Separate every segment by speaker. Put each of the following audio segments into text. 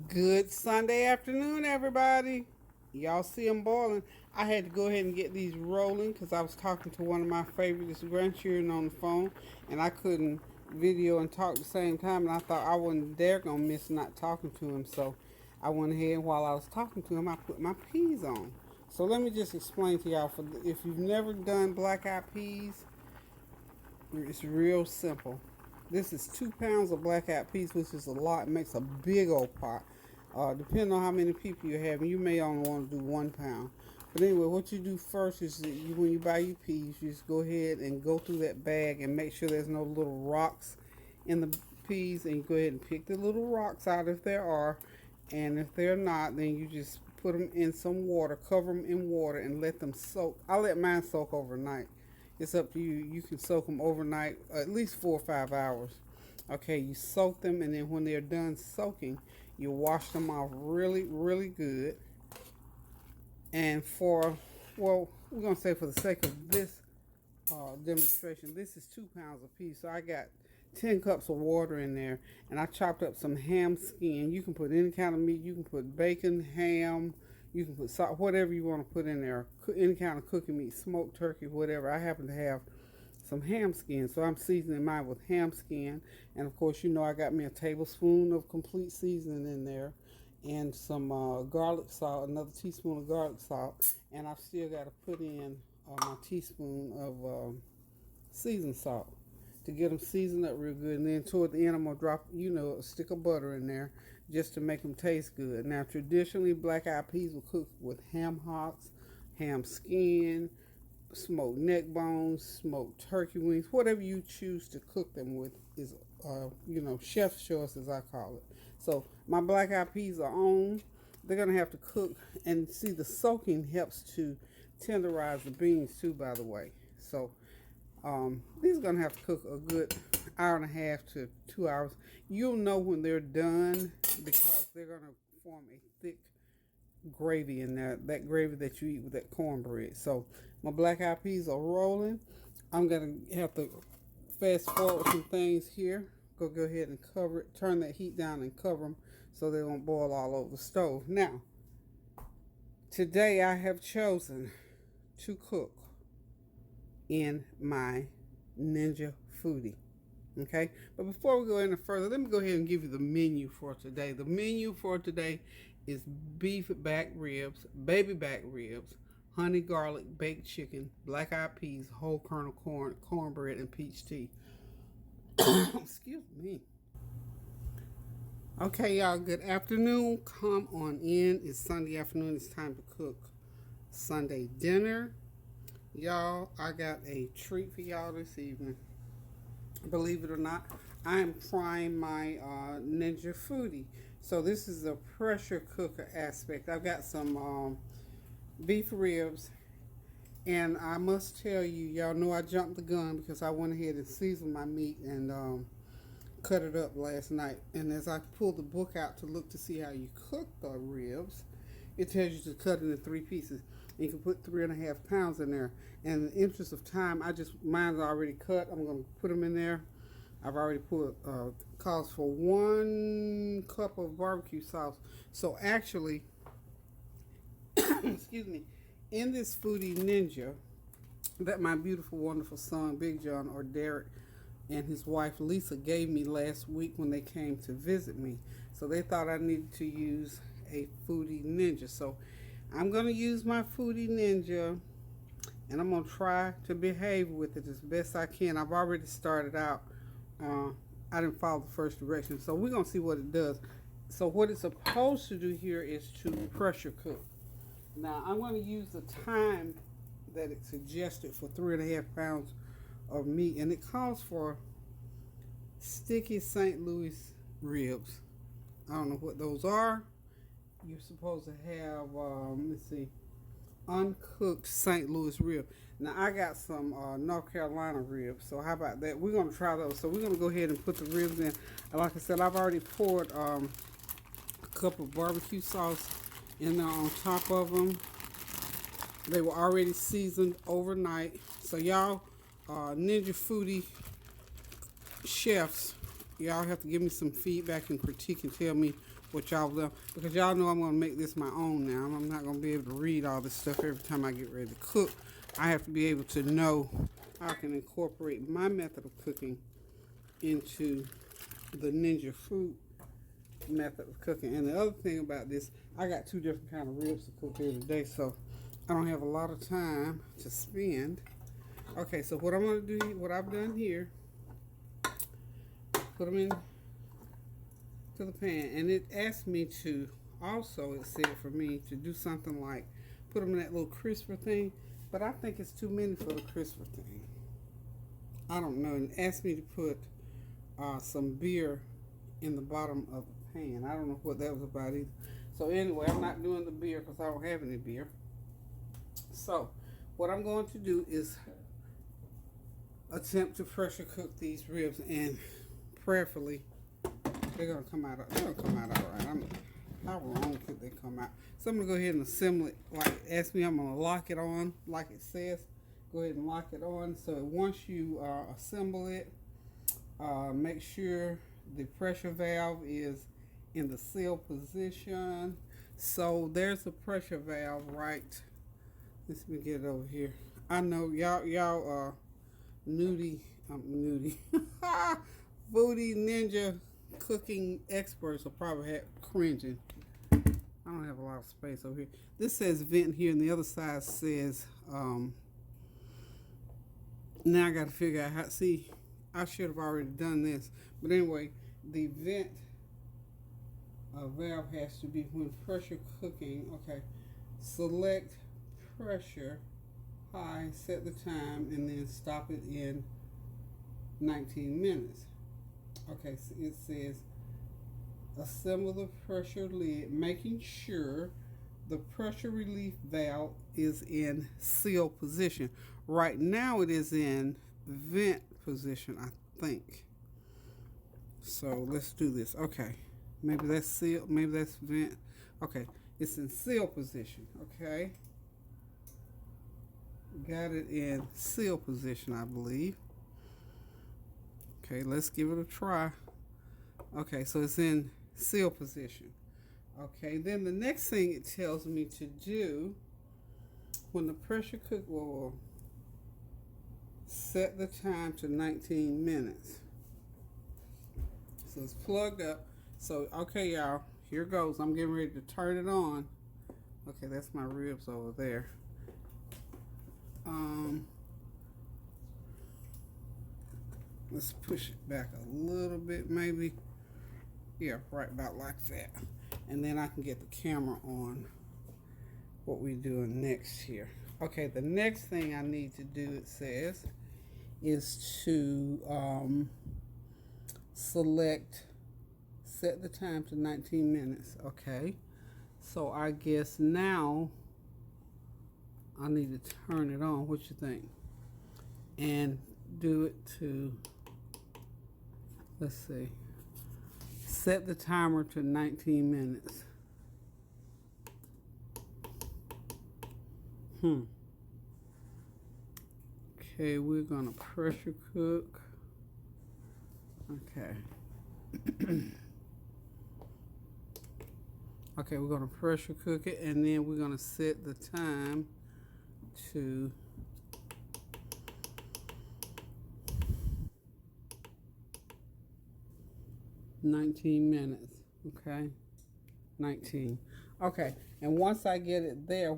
Speaker 1: Good Sunday afternoon, everybody. Y'all see them boiling. I had to go ahead and get these rolling because I was talking to one of my favorite grandchildren on the phone, and I couldn't video and talk at the same time. And I thought I wasn't dare gonna miss not talking to him, so I went ahead and while I was talking to him, I put my peas on. So let me just explain to y'all. If you've never done black-eyed peas, it's real simple. This is 2 pounds of black-eyed peas, which is a lot. It makes a big old pot. Depending on how many people you have, you may only want to do 1 pound. But anyway, what you do first is that when you buy your peas, you just go ahead and go through that bag and make sure there's no little rocks in the peas. And you go ahead and pick the little rocks out if there are. And if they're not, then you just put them in some water, cover them in water, and let them soak. I let mine soak overnight. It's up to you. You can soak them overnight, at least 4 or 5 hours. Okay, you soak them, and then when they're done soaking, you wash them off really, really good. And we're going to say for the sake of this demonstration, this is 2 pounds of peas. So I got 10 cups of water in there, and I chopped up some ham skin. You can put any kind of meat. You can put bacon, ham, you can put salt, whatever you want to put in there. Any kind of cooking meat, smoked turkey, whatever. I happen to have some ham skin, so I'm seasoning mine with ham skin. And of course, I got me a tablespoon of complete seasoning in there, and some garlic salt, another teaspoon of garlic salt, and I've still got to put in my teaspoon of seasoned salt to get them seasoned up real good. And then toward the end, I'm going to drop, a stick of butter in there just to make them taste good. Now, traditionally, black-eyed peas will cook with ham hocks, ham skin, smoked neck bones, smoked turkey wings, whatever you choose to cook them with is, chef's choice, as I call it. So my black-eyed peas are on. They're going to have to cook, and see, the soaking helps to tenderize the beans too, by the way. So these are going to have to cook a good hour and a half to 2 hours. You'll know when they're done because they're going to form a thick gravy in there, that gravy that you eat with that cornbread. So my black-eyed peas are rolling. I'm going to have to fast forward some things here. Go ahead and cover it. Turn that heat down and cover them so they won't boil all over the stove. Now, today I have chosen to cook in my Ninja Foodi. Okay, but before we go any further, let me go ahead and give you the menu for today. The menu for today is beef back ribs, baby back ribs, honey garlic baked chicken, black-eyed peas, whole kernel corn, cornbread, and peach tea. Excuse me. Okay, y'all, good afternoon. Come on in. It's Sunday afternoon. It's time to cook Sunday dinner. Y'all, I got a treat for y'all this evening. Believe it or not, I am frying my Ninja Foodi. So this is a pressure cooker aspect. I've got some beef ribs, and I must tell you, y'all know I jumped the gun because I went ahead and seasoned my meat and cut it up last night. And as I pulled the book out to look to see how you cook the ribs, it tells you to cut it into 3 pieces. And you can put 3.5 pounds in there. And in the interest of time, mine's already cut. I'm going to put them in there. I've already put calls for 1 cup of barbecue sauce. So actually, excuse me, in this Foodi Ninja that my beautiful, wonderful son, Big John, or Derek, and his wife Lisa gave me last week when they came to visit me. So they thought I needed to use a Foodi Ninja. So I'm going to use my Foodi Ninja, and I'm going to try to behave with it as best I can. I've already started out. I didn't follow the first direction, so we're going to see what it does. So what it's supposed to do here is to pressure cook. Now, I'm going to use the time that it suggested for 3.5 pounds of meat, and it calls for sticky St. Louis ribs. I don't know what those are. You're supposed to have, let's see, uncooked St. Louis rib. Now, I got some North Carolina ribs, so how about that? We're going to try those. So we're going to go ahead and put the ribs in. Like I said, I've already poured a cup of barbecue sauce in there on top of them. They were already seasoned overnight. So y'all, Ninja Foodi chefs, y'all have to give me some feedback and critique and tell me what y'all done, because y'all know I'm going to make this my own now. I'm not going to be able to read all this stuff every time I get ready to cook. I have to be able to know how I can incorporate my method of cooking into the Ninja Food method of cooking. And the other thing about this, I got 2 different kind of ribs to cook here today, so I don't have a lot of time to spend. Okay, so what I'm going to do, what I've done here, put them in to the pan, and it asked me to also, it said for me to do something like put them in that little crisper thing, but I think it's too many for the crisper thing. I don't know. And it asked me to put some beer in the bottom of the pan. I don't know what that was about either. So anyway, I'm not doing the beer because I don't have any beer. So what I'm going to do is attempt to pressure cook these ribs, and prayerfully they're gonna come out. They're gonna come out all right. How wrong could they come out? So I'm gonna go ahead and assemble it. Like ask me, I'm gonna lock it on like it says. Go ahead and lock it on. So once you assemble it, make sure the pressure valve is in the seal position. So there's a pressure valve right. Let me get it over here. I know y'all nudie foodie ninja cooking experts will probably have cringing. I don't have a lot of space over here. This says vent here, and the other side says now I got to figure out how. See, I should have already done this, but anyway, the vent valve has to be when pressure cooking. Okay, select pressure high, set the time, and then stop it in 19 minutes. Okay, so it says assemble the pressure lid, making sure the pressure relief valve is in seal position. Right now it is in vent position, I think. So let's do this. Okay, maybe that's seal, maybe that's vent. Okay, it's in seal position. Okay, got it in seal position, I believe. Okay, let's give it a try. Okay, so it's in seal position. Okay, then the next thing it tells me to do when the pressure cook will set the time to 19 minutes. So it's plugged up. So, okay, y'all, here goes. I'm getting ready to turn it on. Okay, that's my ribs over there. Let's push it back a little bit, maybe. Yeah, right about like that. And then I can get the camera on what we're doing next here. Okay, the next thing I need to do, it says, is to set the time to 19 minutes. Okay, so I guess now I need to turn it on. What you think? And do it to, let's see, set the timer to 19 minutes. Okay, we're gonna pressure cook. Okay. Okay, we're gonna pressure cook it, and then we're gonna set the time to 19 minutes. Okay, 19. Okay, and once I get it there,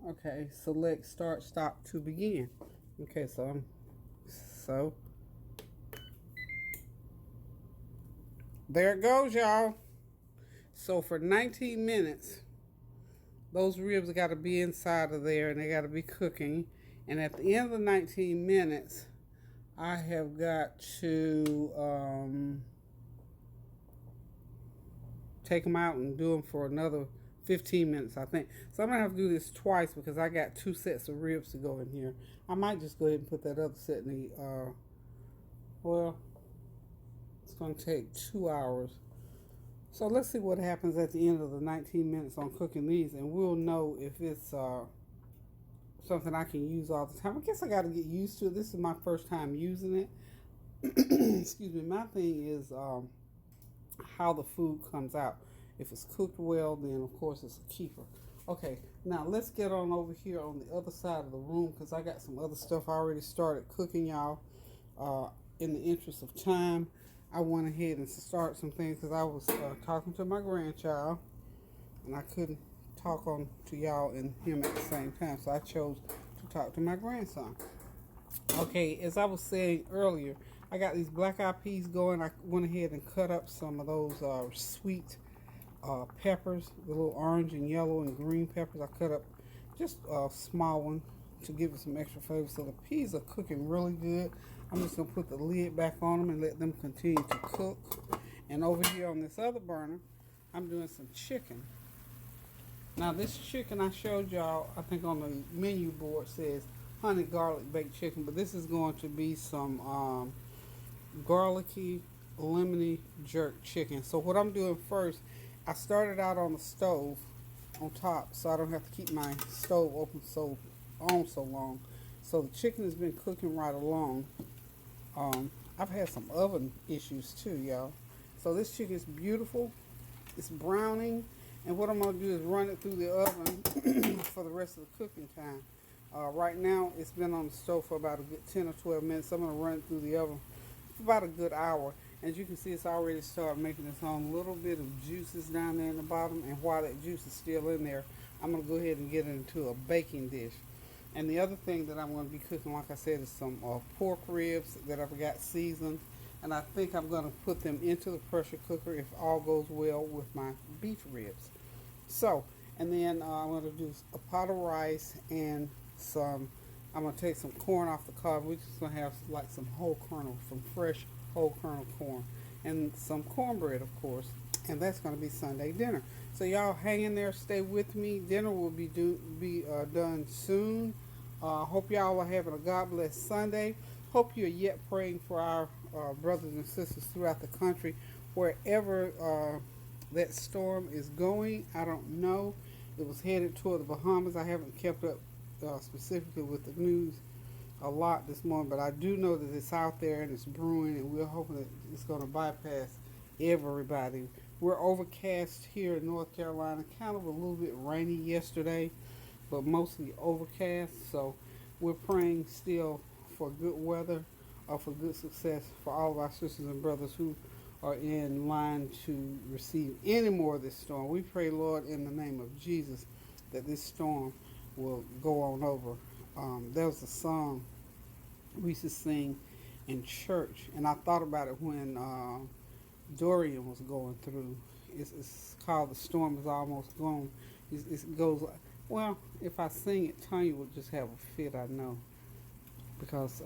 Speaker 1: okay, select start stop to begin. Okay, so there it goes, y'all. So for 19 minutes, those ribs got to be inside of there, and they got to be cooking. And at the end of the 19 minutes, I have got to take them out and do them for another 15 minutes, I think. So I'm going to have to do this twice because I got 2 sets of ribs to go in here. I might just go ahead and put that other set in the, well, it's going to take 2 hours. So let's see what happens at the end of the 19 minutes on cooking these, and we'll know if it's something I can use all the time. I guess I got to get used to it. This is my first time using it. Excuse me. My thing is how the food comes out. If it's cooked well, then of course it's a keeper. Okay, now let's get on over here on the other side of the room because I got some other stuff I already started cooking, y'all. In the interest of time, I went ahead and started some things because I was talking to my grandchild and I couldn't talk on to y'all and him at the same time, so I chose to talk to my grandson. Okay, as I was saying earlier, I got these black-eyed peas going. I went ahead and cut up some of those sweet peppers, the little orange and yellow and green peppers. I cut up just a small one to give it some extra flavor. So the peas are cooking really good. I'm just going to put the lid back on them and let them continue to cook. And over here on this other burner, I'm doing some chicken. Now this chicken I showed y'all, I think on the menu board says honey garlic baked chicken, but this is going to be some garlicky lemony jerk chicken. So what I'm doing first, I started out on the stove on top so I don't have to keep my stove open so long. So the chicken has been cooking right along. I've had some oven issues too, y'all. So this chicken is beautiful. It's browning. And what I'm going to do is run it through the oven for the rest of the cooking time. Right now, it's been on the stove for about a good 10 or 12 minutes. I'm going to run it through the oven for about a good hour. As you can see, it's already started making its own little bit of juices down there in the bottom. And while that juice is still in there, I'm going to go ahead and get it into a baking dish. And the other thing that I'm going to be cooking, like I said, is some pork ribs that I've got seasoned. And I think I'm going to put them into the pressure cooker if all goes well with my beef ribs. So, and then I'm going to do a pot of rice and I'm going to take some corn off the cob. We're just going to have like some whole kernel, some fresh whole kernel corn. And some cornbread, of course. And that's going to be Sunday dinner. So y'all hang in there, stay with me. Dinner will be done soon. Hope y'all are having a God bless Sunday. Hope you're yet praying for our brothers and sisters throughout the country, wherever that storm is going. I don't know. It was headed toward the Bahamas. I haven't kept up specifically with the news a lot this morning, but I do know that it's out there and it's brewing, and we're hoping that it's going to bypass everybody. We're overcast here in North Carolina, kind of a little bit rainy yesterday, but mostly overcast. So we're praying still for good weather or for good success for all of our sisters and brothers who are in line to receive any more of this storm. We pray, Lord, in the name of Jesus, that this storm will go on over. There was a song we used to sing in church, and I thought about it when Dorian was going through. It's called "The Storm Is Almost Gone." It goes like, well, if I sing it, Tanya would just have a fit, I know, because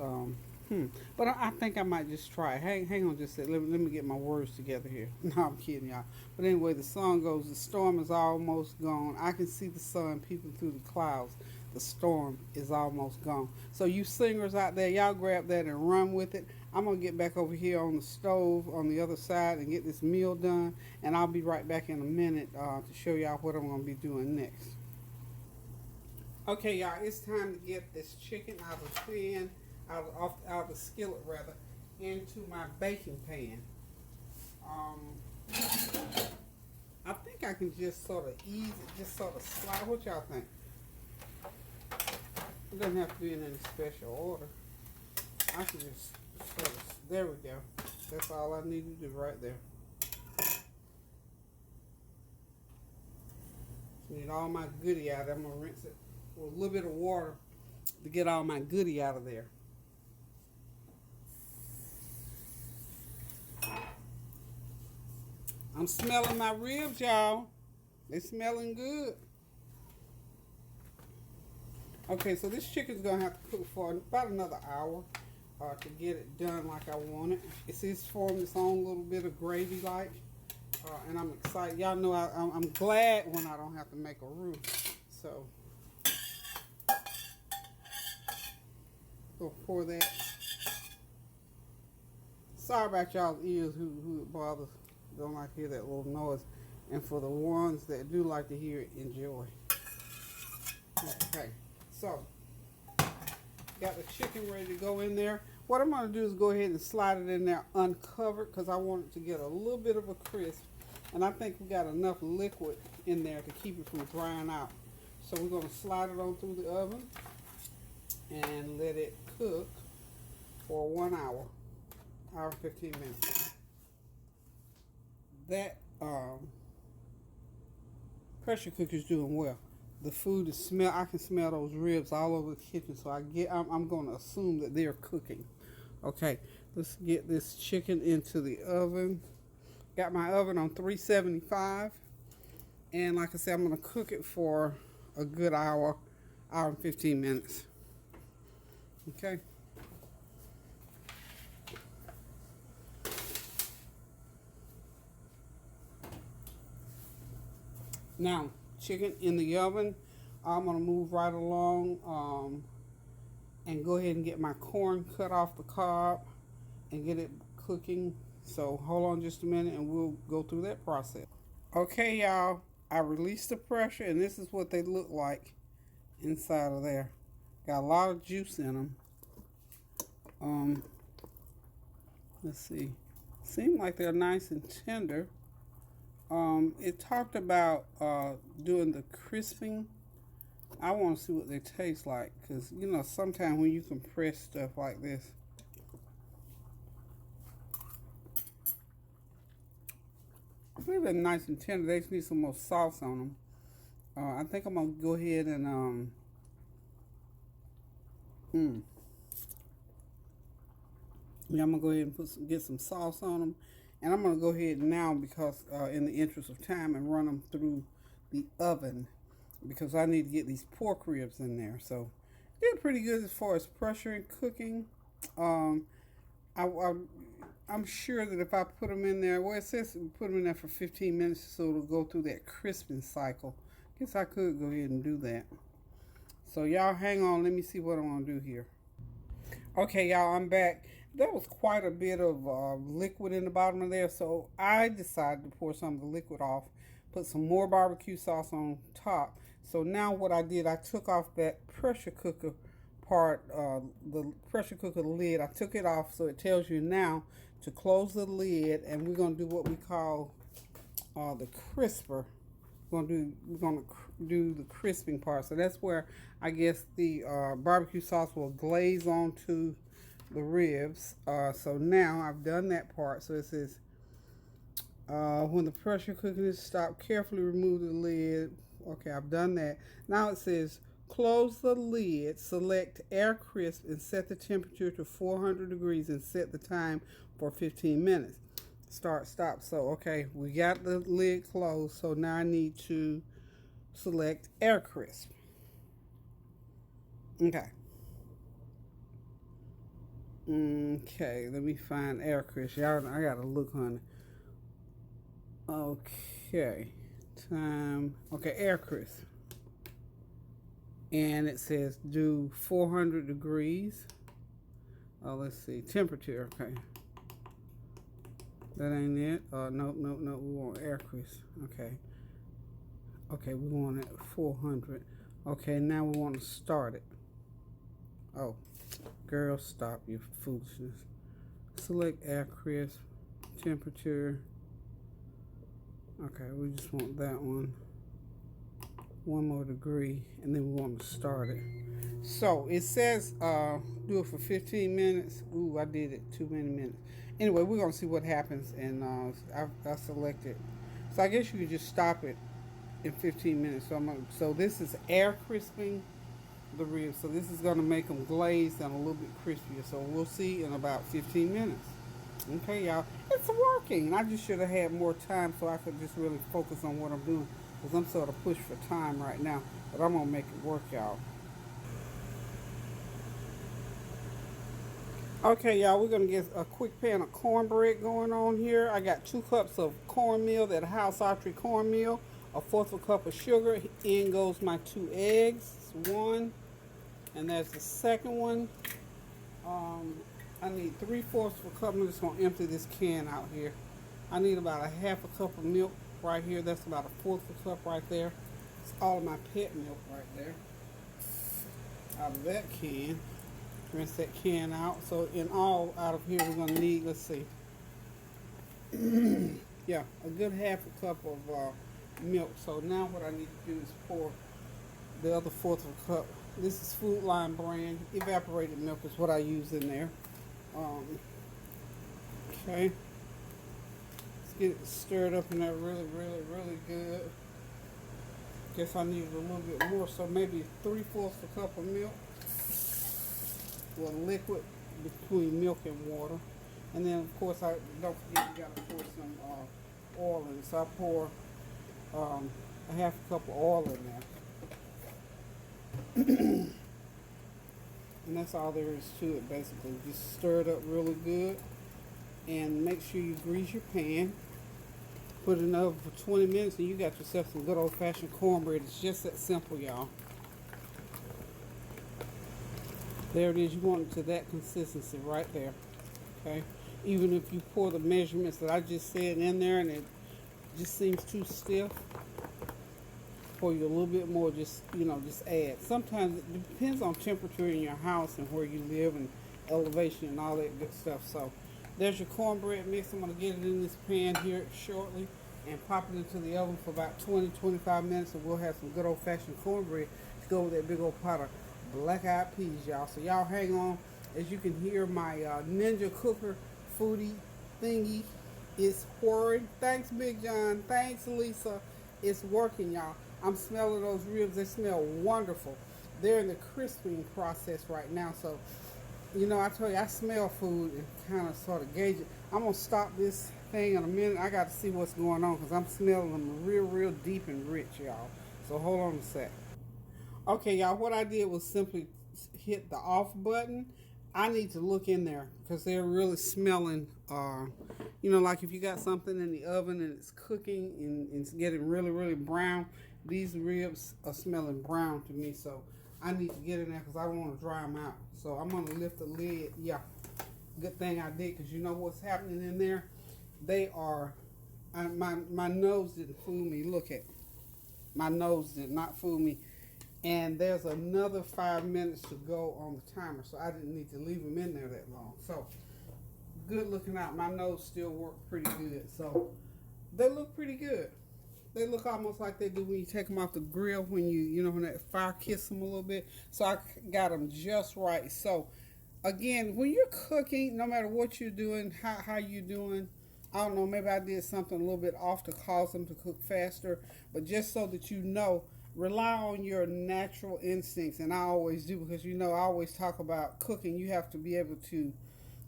Speaker 1: but I think I might just try it. Hang on just a second. Let me get my words together here. No, I'm kidding, y'all. But anyway, the song goes, the storm is almost gone. I can see the sun peeping through the clouds. The storm is almost gone. So you singers out there, y'all grab that and run with it. I'm going to get back over here on the stove on the other side and get this meal done. And I'll be right back in a minute to show y'all what I'm going to be doing next. Okay, y'all, it's time to get this chicken out of the pan. Out of the skillet rather, into my baking pan. I think I can just sort of ease it, just sort of slide. What y'all think? It doesn't have to be in any special order. I can just sort of, there we go. That's all I need to do right there. Need all my goodie out. I'm gonna rinse it with a little bit of water to get all my goodie out of there. I'm smelling my ribs, y'all. They smelling good. Okay, so this chicken's gonna have to cook for about another hour to get it done like I want it. It's formed its own little bit of gravy like, and I'm excited. Y'all know I'm glad when I don't have to make a roux. So, go pour that. Sorry about y'all's ears who it bothers. Don't like to hear that little noise. And for the ones that do like to hear it, enjoy. Okay, so got the chicken ready to go in there. What I'm going to do is go ahead and slide it in there uncovered because I want it to get a little bit of a crisp. And I think we got enough liquid in there to keep it from drying out. So we're going to slide it on through the oven and let it cook for 1 hour, hour and 15 minutes. That pressure cooker is doing well. The food is I can smell those ribs all over the kitchen, so I'm going to assume that they're cooking. Okay, let's get this chicken into the oven. Got my oven on 375, and like I said, I'm going to cook it for a good hour and 15 minutes. Okay. Now, chicken in the oven. I'm going to move right along and go ahead and get my corn cut off the cob and get it cooking. So hold on just a minute and we'll go through that process. Okay, y'all, I released the pressure and this is what they look like inside of there. Got a lot of juice in them. Let's see. Seem like they're nice and tender. It talked about doing the crisping. I want to see what they taste like, because you know sometimes when you compress stuff like this, I believe they're nice and tender. They just need some more sauce on them. I think I'm gonna go ahead and yeah, I'm gonna go ahead and get some sauce on them, and I'm gonna go ahead now because in the interest of time and run them through the oven, because I need to get these pork ribs in there. So they're pretty good as far as pressure and cooking. I'm sure that if I put them in there, well, it says put them in there for 15 minutes so it'll go through that crisping cycle. Guess I could go ahead and do that. So y'all hang on, let me see what I'm gonna do here. Okay, y'all, I'm back. There was quite a bit of liquid in the bottom of there, so I decided to pour some of the liquid off, put some more barbecue sauce on top. So now what I did, I took off that pressure cooker part, the pressure cooker lid. I took it off, so it tells you now to close the lid, and we're gonna do what we call the crisper. We're gonna do the crisping part. So that's where I guess the barbecue sauce will glaze onto the ribs. So now I've done that part. So it says when the pressure cooking is stopped, carefully remove the lid. Okay, I've done that. Now it says close the lid, select air crisp, and set the temperature to 400 degrees and set the time for 15 minutes. Start, stop. So okay, we got the lid closed. So now I need to select air crisp. Okay. Okay, let me find air crisp. Y'all, I gotta look, honey. Okay, time. Okay, air crisp. And it says do 400 degrees. Oh, let's see, temperature. Okay, that ain't it. No. We want air crisp. Okay. Okay, we want it 400. Okay, now we want to start it. Oh, girl, stop your foolishness. Select air crisp, temperature. Okay, we just want that one. One more degree, and then we want to start it. So it says do it for 15 minutes. Ooh, I did it too many minutes. Anyway, we're gonna see what happens, and I selected. So I guess you could just stop it in 15 minutes. So this is air crisping the ribs. So this is gonna make them glazed and a little bit crispier. So we'll see in about 15 minutes. Okay, y'all, it's working. I just should have had more time so I could just really focus on what I'm doing, because I'm sort of pushed for time right now, but I'm gonna make it work, y'all. Okay, y'all, we're gonna get a quick pan of cornbread going on here. I got 2 cups of cornmeal, that House Archery cornmeal, a 1/4 a cup of sugar. In goes my 2 eggs. One, and there's the second one. I need 3/4 of a cup. I'm just gonna empty this can out here. I need about a 1/2 a cup of milk right here. That's about a 1/4 a cup right there. It's all of my pet milk right there. Out of that can. Rinse that can out. So in all, out of here, we're gonna need, let's see, Yeah, a good half a cup of milk. So now what I need to do is pour the other fourth of a cup. This is Food Line brand. Evaporated milk is what I use in there. Um, okay. Let's get it stirred up in there really, really, really good. Guess I need a little bit more, so maybe 3/4 a cup of milk. Well, liquid between milk and water. And then, of course, I don't forget you gotta pour some oil in. So I pour a half a cup of oil in there. And that's all there is to it, basically. Just stir it up really good. And make sure you grease your pan. Put it in the oven for 20 minutes and you got yourself some good old-fashioned cornbread. It's just that simple, y'all. There it is. You want it to that consistency right there. Okay? Even if you pour the measurements that I just said in there and it just seems too stiff, pour you a little bit more, just, just add. Sometimes it depends on temperature in your house and where you live and elevation and all that good stuff. So there's your cornbread mix. I'm going to get it in this pan here shortly and pop it into the oven for about 20-25 minutes, and we'll have some good old-fashioned cornbread to go with that big old pot of Blackeyed Peas, y'all. So y'all hang on. As you can hear, my Ninja Foodi thingy is whirring. Thanks, Big John. Thanks, Lisa. It's working, y'all. I'm smelling those ribs. They smell wonderful. They're in the crisping process right now. So, I told you I smell food and kind of sort of gauge it. I'm going to stop this thing in a minute. I got to see what's going on because I'm smelling them real, real deep and rich, y'all. So hold on a sec. Okay, y'all, what I did was simply hit the off button. I need to look in there because they're really smelling, like if you got something in the oven and it's cooking and it's getting really, really brown, these ribs are smelling brown to me. So I need to get in there because I don't want to dry them out. So I'm going to lift the lid. Yeah, good thing I did because you know what's happening in there? They are, my nose didn't fool me. Look at, my nose did not fool me. And there's another 5 minutes to go on the timer, so I didn't need to leave them in there that long. So, good looking out. My nose still worked pretty good. So, they look pretty good. They look almost like they do when you take them off the grill, when when that fire kiss them a little bit. So, I got them just right. So, again, when you're cooking, no matter what you're doing, how you doing, I don't know, maybe I did something a little bit off to cause them to cook faster, but just so that you know, rely on your natural instincts, and I always do because I always talk about cooking. You have to be able to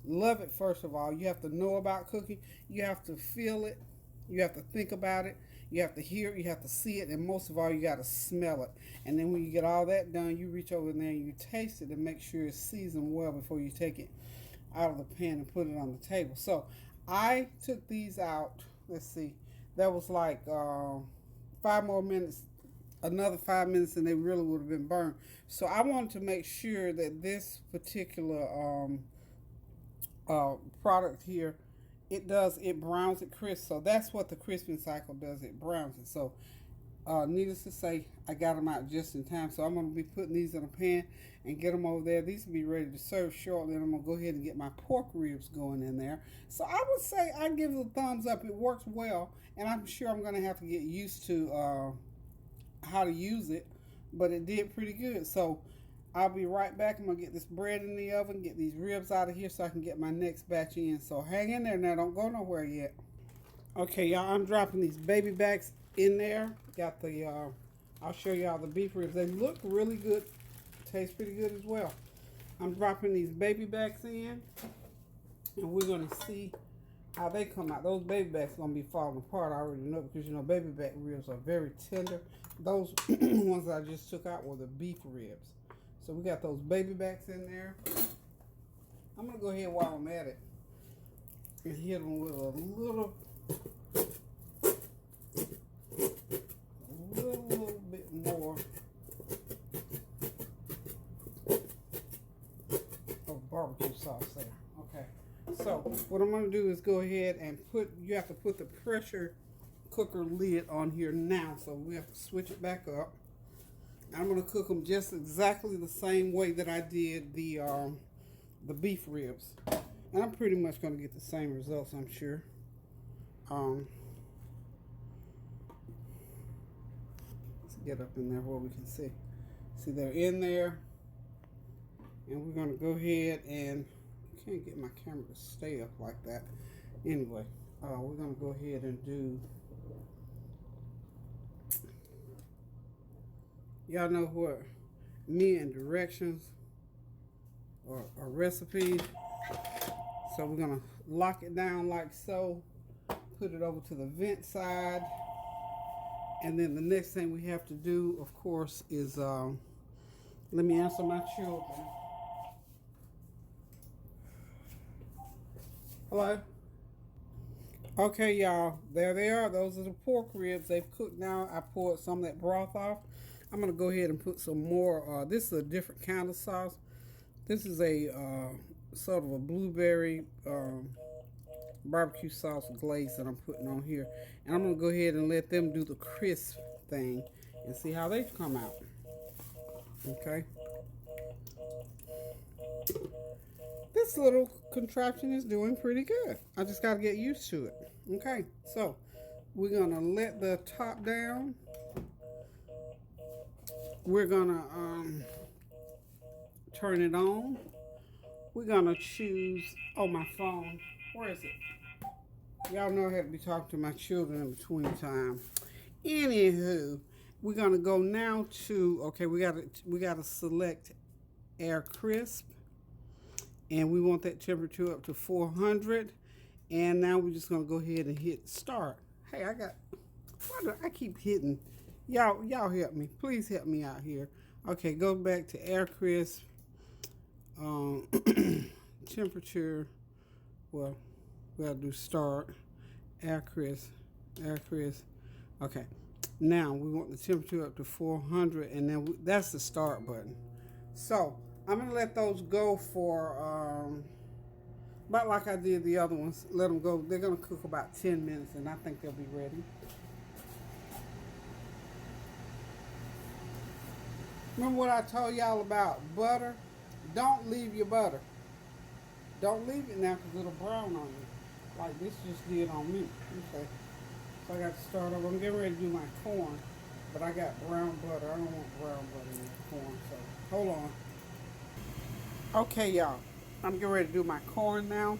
Speaker 1: love it first of all. You have to know about cooking. You have to feel it. You have to think about it. You have to hear it. You have to see it, and most of all, you got to smell it. And then when you get all that done, you reach over there and you taste it and make sure it's seasoned well before you take it out of the pan and put it on the table. So I took these out. Let's see. That was like 5 more minutes. Another 5 minutes and they really would have been burned. So I wanted to make sure that this particular product here, it browns it crisp. So that's what the crisping cycle does. It browns it. So needless to say, I got them out just in time. So I'm going to be putting these in a pan and get them over there. These will be ready to serve shortly. And I'm going to go ahead and get my pork ribs going in there. So I would say I give it a thumbs up. It works well. And I'm sure I'm going to have to get used to how to use it, but it did pretty good. So I'll be right back. I'm gonna get this bread in the oven, get these ribs out of here so I can get my next batch in. So hang in there now, don't go nowhere yet. Okay, y'all, I'm dropping these baby backs in there. Got the I'll show y'all the beef ribs. They look really good, taste pretty good as well. I'm dropping these baby backs in and we're gonna see how they come out. Those baby backs are gonna be falling apart. I already know because baby back ribs are very tender. Those ones that I just took out were the beef ribs. So we got those baby backs in there. I'm gonna go ahead while I'm at it and hit them with a little bit more of barbecue sauce there. Okay. So what I'm gonna do is go ahead and you have to put the pressure cooker lid on here now. So we have to switch it back up. I'm gonna cook them just exactly the same way that I did the beef ribs. And I'm pretty much gonna get the same results, I'm sure. get up in there where we can see. See, they're in there. And we're going to go ahead and, can't get my camera to stay up like that. Anyway, we're going to go ahead and do, y'all know what, me and directions or recipes. So we're going to lock it down like so, put it over to the vent side. And then the next thing we have to do, of course, is, let me answer my children. Hello? Okay, y'all, there they are. Those are the pork ribs. They've cooked now. I poured some of that broth off. I'm going to go ahead and put some more. This is a different kind of sauce. This is a sort of a blueberry barbecue sauce glaze that I'm putting on here. And I'm going to go ahead and let them do the crisp thing and see how they come out. Okay. This little contraption is doing pretty good. I just got to get used to it. Okay, so we're going to let the top down. We're going to turn it on. We're going to choose, oh, my phone. Where is it? Y'all know I had to be talking to my children in between time. Anywho, we're going to go now to, okay, we got to select air crisp. And we want that temperature up to 400. And now we're just going to go ahead and hit start. Hey, why do I keep hitting? Y'all help me. Please help me out here. Okay, go back to air crisp. Temperature. Well, we got to do start. Air crisp. Okay. Now we want the temperature up to 400. And then that's the start button. So I'm going to let those go for, about like I did the other ones. Let them go. They're going to cook about 10 minutes, and I think they'll be ready. Remember what I told y'all about butter? Don't leave your butter. Don't leave it now because it'll brown on you. Like this just did on me. Okay. So I got to start over. I'm getting ready to do my corn, but I got brown butter. I don't want brown butter in the corn, so hold on. Okay, y'all, I'm getting ready to do my corn now.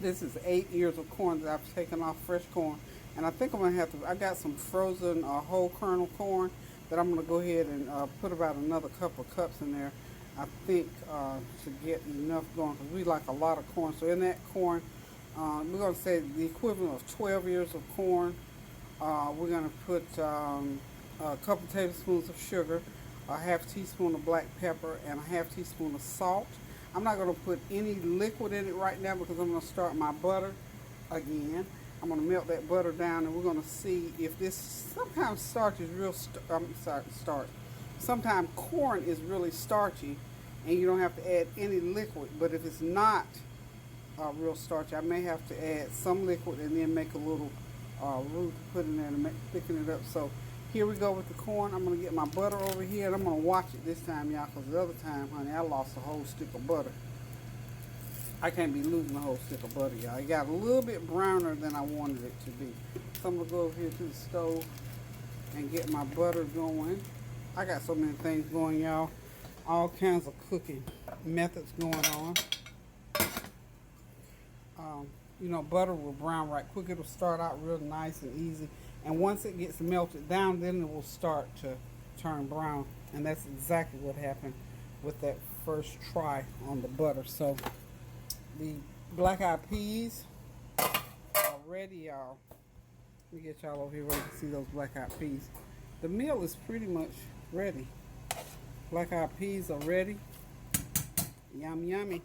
Speaker 1: This is 8 ears of corn that I've taken off, fresh corn. And I think I'm going to have to, I got some frozen whole kernel corn that I'm going to go ahead and put about another couple of cups in there, I think, to get enough going. Because we like a lot of corn. So in that corn, we're going to say the equivalent of 12 ears of corn. We're going to put a couple tablespoons of sugar, a half teaspoon of black pepper, and a half teaspoon of salt. I'm not going to put any liquid in it right now because I'm going to start my butter again. I'm going to melt that butter down, and we're going to see if this, sometimes starch is real, sometimes corn is really starchy, and you don't have to add any liquid. But if it's not real starchy, I may have to add some liquid and then make a little roux to put in there to thicken it up. So here we go with the corn. I'm going to get my butter over here, and I'm going to watch it this time, y'all, because the other time, honey, I lost a whole stick of butter. I can't be losing a whole stick of butter, y'all. It got a little bit browner than I wanted it to be. So I'm going to go over here to the stove and get my butter going. I got so many things going, y'all. All kinds of cooking methods going on. You know, butter will brown right quick. It'll start out real nice and easy. And once it gets melted down, then it will start to turn brown. And that's exactly what happened with that first try on the butter. So the black-eyed peas are ready, y'all. Let me get y'all over here where you can see those black-eyed peas. The meal is pretty much ready. Black-eyed peas are ready. Yum, yummy.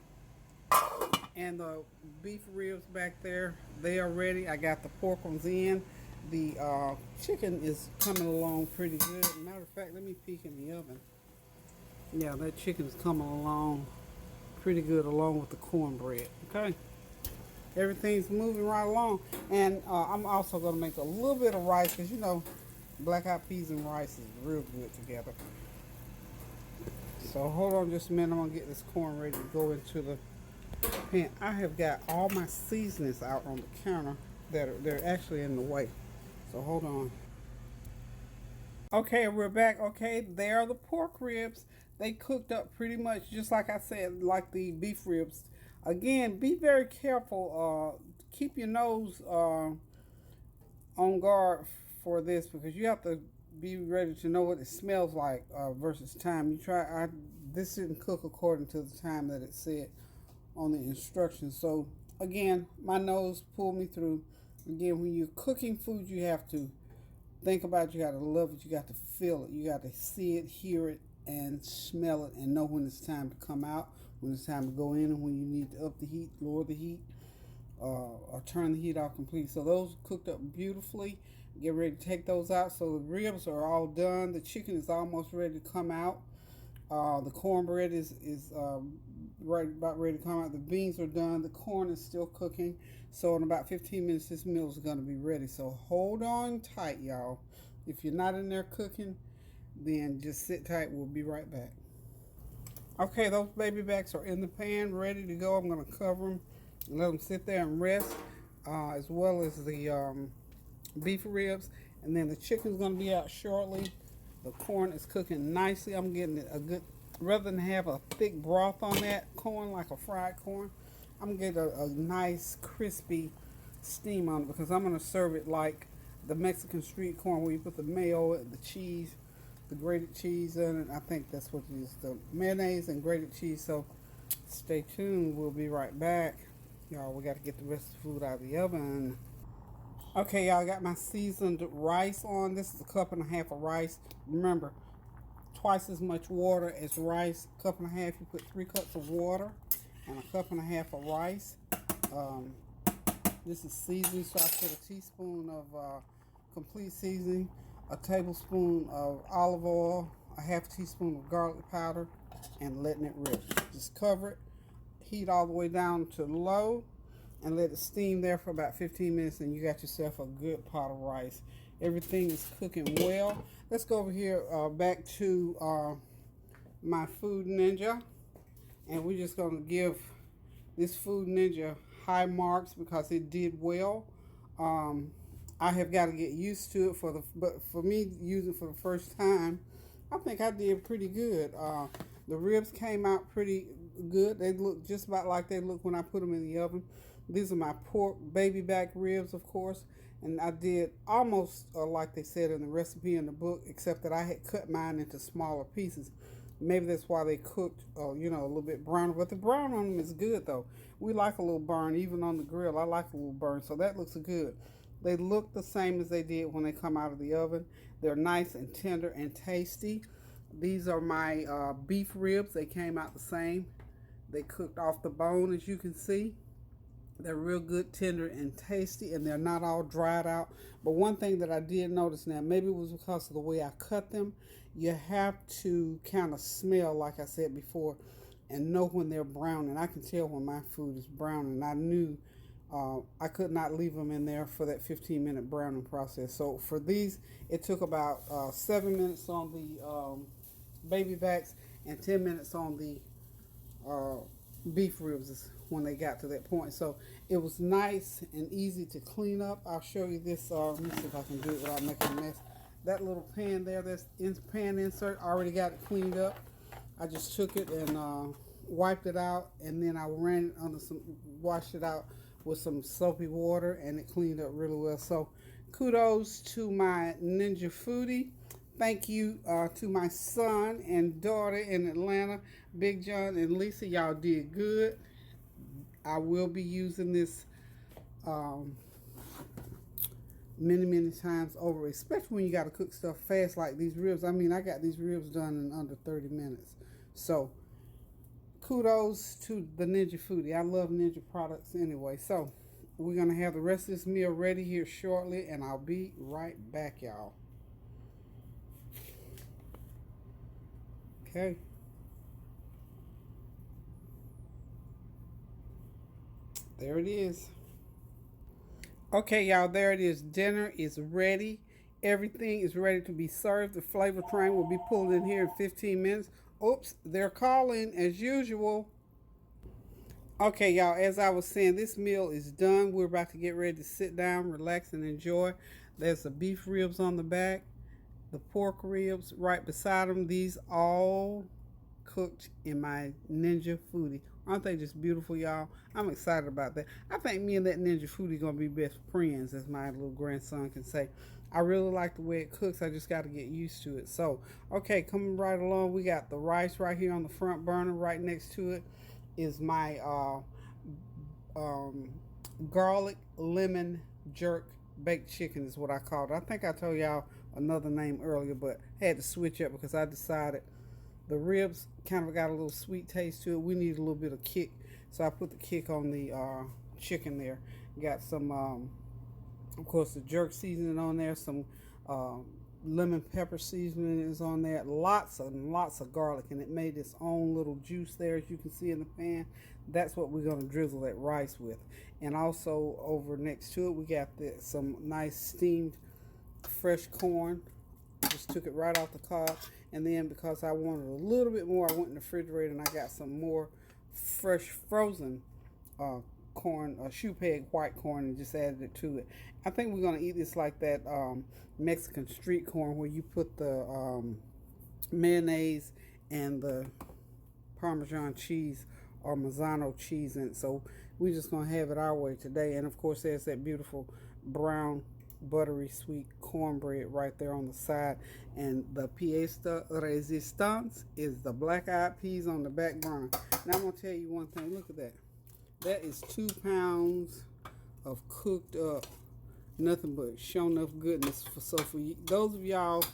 Speaker 1: And the beef ribs back there, they are ready. I got the pork ones in. The chicken is coming along pretty good. Matter of fact, let me peek in the oven. Yeah, that chicken is coming along pretty good along with the cornbread. Okay, everything's moving right along. And I'm also going to make a little bit of rice because, you know, black-eyed peas and rice is real good together. So hold on just a minute. I'm going to get this corn ready to go into the pan. I have got all my seasonings out on the counter that they're actually in the way. So hold on. Okay, we're back. Okay, there are the pork ribs. They cooked up pretty much just like I said, like the beef ribs. Again, be very careful. Keep your nose on guard for this because you have to be ready to know what it smells like versus time. You try. This didn't cook according to the time that it said on the instructions. So again, my nose pulled me through. Again, when you're cooking food, you have to think about it. You got to love it. You got to feel it. You got to see it, hear it, and smell it, and know when it's time to come out, when it's time to go in, and when you need to up the heat, lower the heat, or turn the heat off completely. So those cooked up beautifully. Get ready to take those out. So the ribs are all done. The chicken is almost ready to come out. The cornbread is right about ready to come out. The beans are done. The corn is still cooking. So in about 15 minutes, this meal is going to be ready. So hold on tight, y'all. If you're not in there cooking, then just sit tight. We'll be right back. Okay, those baby backs are in the pan, ready to go. I'm going to cover them and let them sit there and rest, as well as the beef ribs. And then the chicken's going to be out shortly. The corn is cooking nicely. I'm getting a good, rather than have a thick broth on that corn, like a fried corn, I'm going to get a nice crispy steam on it because I'm going to serve it like the Mexican street corn where you put the mayo, the cheese, the grated cheese in it. I think that's what it is, the mayonnaise and grated cheese. So stay tuned. We'll be right back. Y'all, we got to get the rest of the food out of the oven. Okay, y'all, got my seasoned rice on. This is a cup and a half of rice. Remember, twice as much water as rice. Cup and a half, you put 3 cups of water and a cup and a half of rice. Um, this is seasoning, so I put a teaspoon of complete seasoning, a tablespoon of olive oil, a half teaspoon of garlic powder, and letting it rip. Just cover it, heat all the way down to low, and let it steam there for about 15 minutes, and you got yourself a good pot of rice. Everything is cooking well. Let's go over here back to my Food Ninja, and we're just going to give this Food Ninja high marks because it did well. I have got to get used to it but for me using for the first time, I think I did pretty good. The ribs came out pretty good. They look just about like they look when I put them in the oven. These are my pork baby back ribs, of course, and I did almost like they said in the recipe in the book, except that I had cut mine into smaller pieces. Maybe that's why they cooked, a little bit brown. But the brown on them is good, though. We like a little burn, even on the grill. I like a little burn, so that looks good. They look the same as they did when they come out of the oven. They're nice and tender and tasty. These are my beef ribs. They came out the same. They cooked off the bone, as you can see. They're real good, tender, and tasty, and they're not all dried out. But one thing that I did notice now, maybe it was because of the way I cut them, you have to kind of smell, like I said before, and know when they're brown. And I can tell when my food is brown, and I knew I could not leave them in there for that 15-minute browning process. So for these, it took about 7 minutes on the baby backs and 10 minutes on the beef ribs when they got to that point. So it was nice and easy to clean up. I'll show you this. Let me see if I can do it without making a mess. That little pan there, that's in pan insert, I already got it cleaned up. I just took it and wiped it out, and then I ran it under washed it out with some soapy water, and it cleaned up really well. So kudos to my Ninja Foodi. Thank you to my son and daughter in Atlanta, Big John and Lisa. Y'all did good. I will be using this many times over, especially when you got to cook stuff fast like these ribs. I mean, I got these ribs done in under 30 minutes. So kudos to the Ninja Foodi. I love Ninja products anyway. So we're going to have the rest of this meal ready here shortly, and I'll be right back, y'all. Okay. There it is. Okay, y'all, there it is. Dinner is ready. Everything is ready to be served. The flavor train will be pulled in here in 15 minutes. Oops, they're calling as usual. Okay, y'all, as I was saying, this meal is done. We're about to get ready to sit down, relax, and enjoy. There's the beef ribs on the back. the pork ribs right beside them. These all cooked in my Ninja Foodi. Aren't they just beautiful, y'all? I'm excited about that. I think me and that Ninja Foodi gonna be best friends, as my little grandson can say. I really like the way it cooks. I just got to get used to it. So, okay, coming right along, we got the rice right here on the front burner. Right next to it is my um, garlic lemon jerk baked chicken is what I called it. I think I told y'all another name earlier, but I had to switch up because I decided the ribs kind of got a little sweet taste to it. We need a little bit of kick, so I put the kick on the chicken there. Got some, of course, the jerk seasoning on there. Some uh, lemon pepper seasoning is on there. Lots and lots of garlic, and it made its own little juice there, as you can see in the pan. That's what we're gonna drizzle that rice with. And also over next to it, we got some nice steamed fresh corn. Just took it right off the cob, and then because I wanted a little bit more, I went in the refrigerator and I got some more fresh frozen corn, shoe peg white corn, and just added it to it. I think we're gonna eat this like that Mexican street corn, where you put the mayonnaise and the Parmesan cheese or Mazzano cheese in it. So we're just gonna have it our way today. And of course, there's that beautiful brown buttery sweet cornbread right there on the side, and the pièce de résistance is the black-eyed peas on the back burner. Now I'm gonna tell you one thing. Look at that. That is 2 pounds of cooked up, nothing but show enough goodness. For those of y'all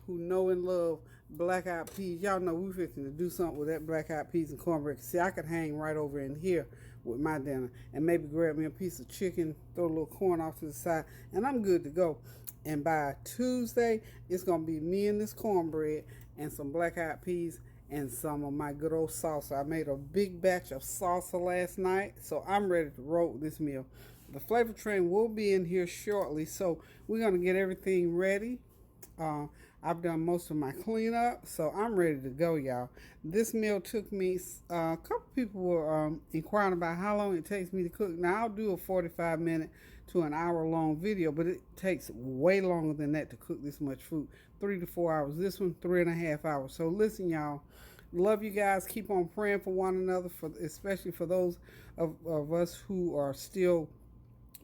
Speaker 1: who know and love black-eyed peas, y'all know we're fixing to do something with that black-eyed peas and cornbread. See, I could hang right over in here with my dinner and maybe grab me a piece of chicken, throw a little corn off to the side, and I'm good to go. And by Tuesday, it's gonna be me and this cornbread and some black-eyed peas and some of my good old salsa. I made a big batch of salsa last night, so I'm ready to roll this meal. The flavor train will be in here shortly, so we're gonna get everything ready. I've done most of my cleanup, so I'm ready to go, y'all. This meal took me, a couple people were inquiring about how long it takes me to cook. Now, I'll do a 45-minute to an hour-long video, but it takes way longer than that to cook this much food. 3 to 4 hours. This one, 3.5 hours. So listen, y'all. Love you guys. Keep on praying for one another, especially for those of us who are still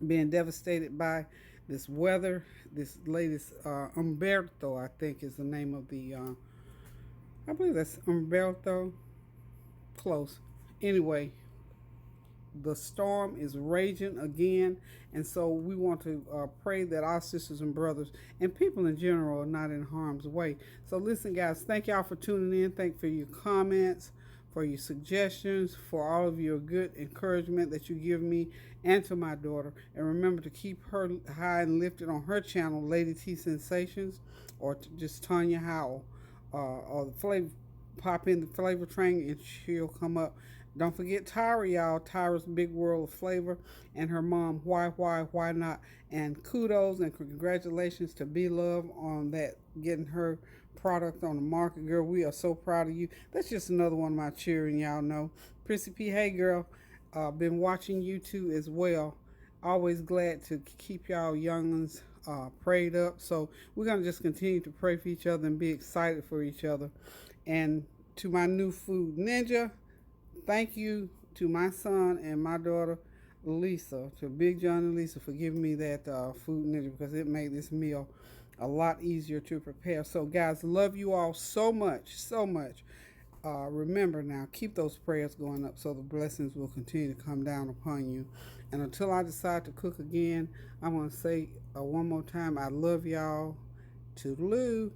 Speaker 1: being devastated by this weather. This latest Umberto, I think, is the name of the I believe that's Umberto. Close. Anyway, the storm is raging again, and so we want to pray that our sisters and brothers and people in general are not in harm's way. So listen, guys, thank y'all for tuning in. Thank you for your comments, for your suggestions, for all of your good encouragement that you give me and to my daughter. And remember to keep her high and lifted on her channel, Lady T Sensations, or just Tanya Howell, or the flavor. Pop in the flavor train and she'll come up. Don't forget Tyra, y'all. Tyra's Big World of Flavor, and her mom, why not? And kudos and congratulations to Be Love on that, getting her product on the market. Girl, we are so proud of you. That's just another one of my cheering, y'all know. Prissy P, hey girl, been watching you too as well. Always glad to keep y'all youngins prayed up. So we're going to just continue to pray for each other and be excited for each other. And to my new food ninja, thank you to my son and my daughter Lisa, to Big John and Lisa, for giving me that food ninja, because it made this meal a lot easier to prepare. So guys, love you all so much, so much. Remember now, keep those prayers going up so the blessings will continue to come down upon you. And until I decide to cook again, I'm going to say one more time, I love y'all. Toodaloo.